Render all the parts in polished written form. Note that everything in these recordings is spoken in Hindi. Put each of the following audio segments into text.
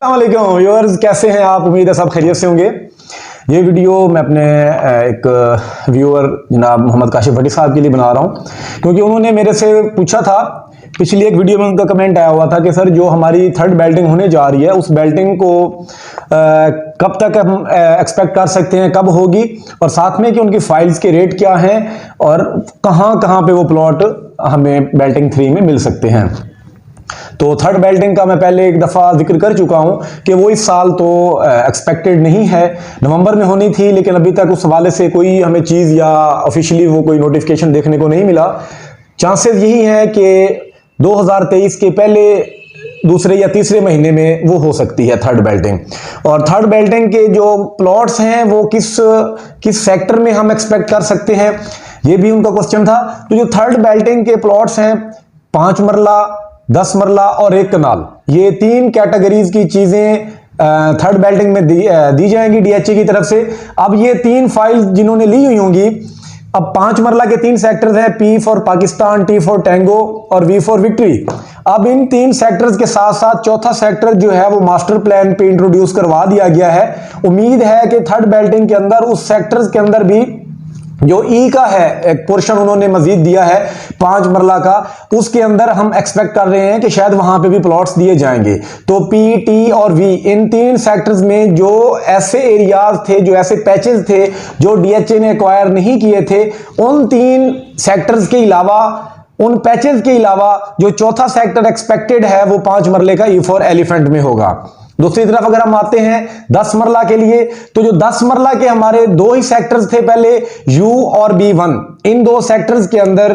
अस्सलामुअलैकुम व्यूअर्स, कैसे हैं आप? उम्मीद है सब खैरियत से होंगे। ये वीडियो मैं अपने एक व्यूअर जनाब मोहम्मद काशिफ भट्टी साहब के लिए बना रहा हूँ, क्योंकि उन्होंने मेरे से पूछा था। पिछली एक वीडियो में उनका कमेंट आया हुआ था कि सर, जो हमारी थर्ड बेल्टिंग होने जा रही है उस बेल्टिंग को कब तक हम एक्सपेक्ट कर सकते हैं, कब होगी, और साथ में कि उनकी फाइल्स के रेट क्या हैं और कहाँ कहाँ पे वो प्लॉट हमें बेल्टिंग 3 में मिल सकते हैं। तो थर्ड बेल्टिंग का मैं पहले एक दफ़ा जिक्र कर चुका हूं कि वो इस साल तो एक्सपेक्टेड नहीं है, नवंबर में होनी थी, लेकिन अभी तक उस हवाले से कोई हमें चीज़ या ऑफिशियली वो कोई नोटिफिकेशन देखने को नहीं मिला। चांसेस यही है कि 2023 के पहले दूसरे या तीसरे महीने में वो हो सकती है थर्ड बेल्टिंग। और थर्ड बेल्टिंग के जो प्लॉट्स हैं वो किस सेक्टर में हम एक्सपेक्ट कर सकते हैं, ये भी उनका क्वेश्चन था। तो जो थर्ड बेल्टिंग के प्लॉट्स हैं 5 मरला, 10 मरला और 1 कनाल, ये 3 कैटेगरीज की चीजें थर्ड बेल्टिंग में दी जाएंगी डीएचए की तरफ से। अब ये 3 फाइल जिन्होंने ली हुई होंगी, अब 5 मरला के 3 सेक्टर्स हैं, P for Pakistan, T for tango और वी फॉर विक्ट्री। अब इन 3 सेक्टर्स के साथ साथ चौथा सेक्टर जो है वो मास्टर प्लान पे इंट्रोड्यूस करवा दिया गया है। उम्मीद है कि थर्ड बेल्टिंग के अंदर उस सेक्टर्स के अंदर भी जो ई का है एक पोर्शन उन्होंने मजीद दिया है 5 मरला का, उसके अंदर हम एक्सपेक्ट कर रहे हैं कि शायद वहां पे भी प्लॉट्स दिए जाएंगे। तो पी, टी और वी, इन 3 सेक्टर्स में जो ऐसे एरियाज थे, जो ऐसे पैचेस थे जो डीएचए ने एक्वायर नहीं किए थे, उन 3 सेक्टर्स के अलावा, उन पैचेस के अलावा जो चौथा सेक्टर एक्सपेक्टेड है वो 5 मरले का ई फॉर एलिफेंट में होगा। दूसरी तरफ अगर हम आते हैं 10 मरला के लिए, तो जो 10 मरला के हमारे 2 ही सेक्टर्स थे पहले, यू और B1, इन 2 सेक्टर्स के अंदर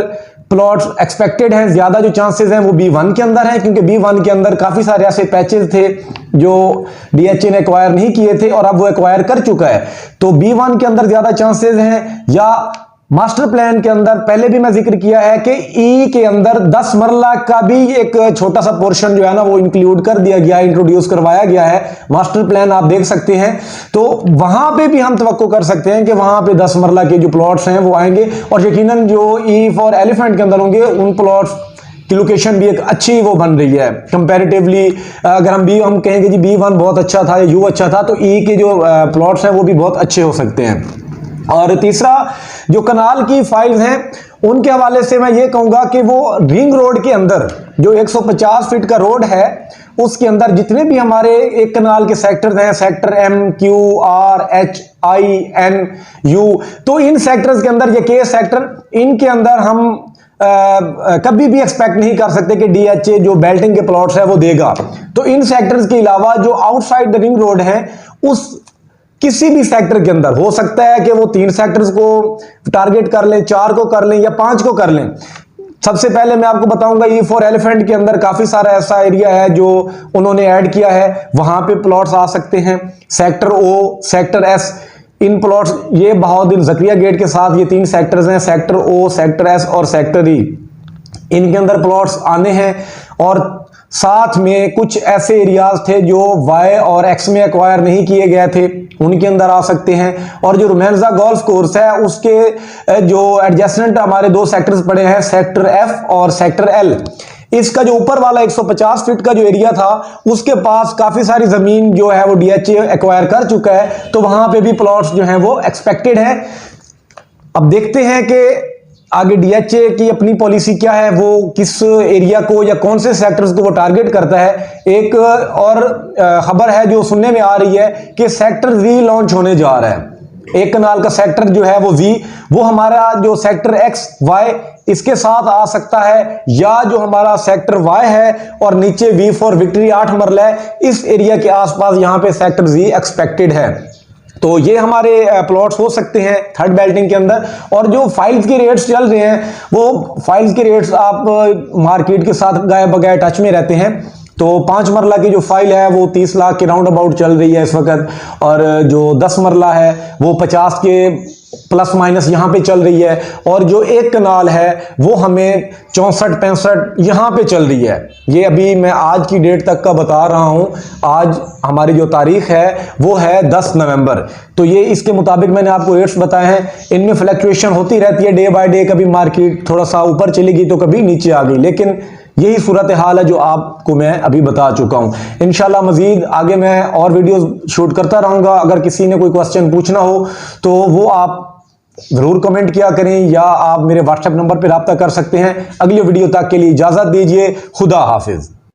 प्लॉट्स एक्सपेक्टेड हैं। ज्यादा जो चांसेस हैं वो B1 के अंदर हैं, क्योंकि B1 के अंदर काफी सारे ऐसे पैचेस थे जो डीएचए ने एक्वायर नहीं किए थे और अब वो एक्वायर कर चुका है। तो B1 के अंदर ज्यादा चांसेस हैं। या मास्टर प्लान के अंदर पहले भी मैं जिक्र किया है कि ई के अंदर 10 मरला का भी एक छोटा सा पोर्शन जो है ना वो इंक्लूड कर दिया गया, इंट्रोड्यूस करवाया गया है। मास्टर प्लान आप देख सकते हैं, तो वहां पे भी हम तवक्को कर सकते हैं कि वहां पे 10 मरला के जो प्लॉट्स हैं वो आएंगे, और यकीनन जो ई फॉर एलिफेंट के अंदर होंगे उन प्लॉट्स की लोकेशन भी एक अच्छी वो बन रही है कंपैरेटिवली। अगर हम कहेंगे जी B1 बहुत अच्छा था या यू अच्छा था, तो ई के जो प्लॉट्स हैं वो भी बहुत अच्छे हो सकते हैं। और तीसरा, जो कनाल की फाइल्स हैं उनके हवाले से मैं ये कहूंगा कि वो रिंग रोड के अंदर जो 150 फीट का रोड है उसके अंदर जितने भी हमारे एक कनाल के सेक्टर्स हैं, sector M, Q, R, H, I, N, U, तो इन सेक्टर्स के अंदर, ये के सेक्टर, इनके अंदर हम कभी भी एक्सपेक्ट नहीं कर सकते कि डीएचए जो बेल्टिंग के प्लॉट्स है वो देगा। तो इन सेक्टर्स के अलावा जो आउटसाइड द रिंग रोड है, उस किसी भी सेक्टर के अंदर हो सकता है कि वो 3 सेक्टर्स को टारगेट कर लें, 4 को कर लें या 5 को कर लें। सबसे पहले मैं आपको बताऊंगा ई फॉर एलिफेंट के अंदर काफी सारा ऐसा एरिया है जो उन्होंने ऐड किया है, वहां पे प्लॉट्स आ सकते हैं। सेक्टर O, सेक्टर S, इन प्लॉट्स, ये बहाउद्दीन जकरिया गेट के साथ ये 3 सेक्टर्स हैं, सेक्टर O, सेक्टर S और सेक्टर E, इनके अंदर प्लॉट्स आने हैं। और साथ में कुछ ऐसे एरियाज थे जो Y और X में एक्वायर नहीं किए गए थे, उनके अंदर आ सकते हैं। और जो रुमेंजा गोल्फ कोर्स है उसके जो एडजेसेंट हमारे 2 सेक्टर्स पड़े हैं, सेक्टर F और सेक्टर L, इसका जो ऊपर वाला 150 फीट का जो एरिया था उसके पास काफी सारी जमीन जो है वो डीएचए एक्वायर कर चुका है, तो वहां पे भी प्लॉट्स जो हैं वो एक्सपेक्टेड है। अब देखते हैं कि आगे डीएचए की अपनी पॉलिसी क्या है, वो किस एरिया को या कौन से सेक्टर्स को वो टारगेट करता है। एक और खबर है जो सुनने में आ रही है कि सेक्टर V लॉन्च होने जा रहा है। एक कनाल का सेक्टर जो है वो V, वो हमारा जो सेक्टर X, Y इसके साथ आ सकता है, या जो हमारा सेक्टर Y है और नीचे V फॉर विक्ट्री 8 मरला है, इस एरिया के आसपास यहां पे सेक्टर Z एक्सपेक्टेड है। तो ये हमारे प्लॉट्स हो सकते हैं थर्ड बेल्टिंग के अंदर। और जो फाइल्स के रेट्स चल रहे हैं, वो फाइल्स के रेट्स आप मार्केट के साथ गाय बगाए टच में रहते हैं। तो 5 मरला की जो फाइल है वो 30 लाख के राउंड अबाउट चल रही है इस वक्त, और जो 10 मरला है वो 50 के प्लस माइनस यहां पे चल रही है, और जो 1 कनाल है वो हमें 64-65 यहां पे चल रही है। ये अभी मैं आज की डेट तक का बता रहा हूं, आज हमारी जो तारीख है वो है 10 नवंबर। तो ये इसके मुताबिक मैंने आपको रेट्स बताए हैं, इनमें फ्लक्चुएशन होती रहती है डे बाय डे, कभी मार्केट थोड़ा सा ऊपर चली गई तो कभी नीचे आ गई, लेकिन यही सूरत हाल है जो आपको मैं अभी बता चुका हूं। इंशाल्लाह मजीद आगे मैं और वीडियो शूट करता रहूंगा। अगर किसी ने कोई क्वेश्चन पूछना हो तो वो आप जरूर कमेंट किया करें, या आप मेरे व्हाट्सएप नंबर पर रब्ता कर सकते हैं। अगली वीडियो तक के लिए इजाजत दीजिए। खुदा हाफिज।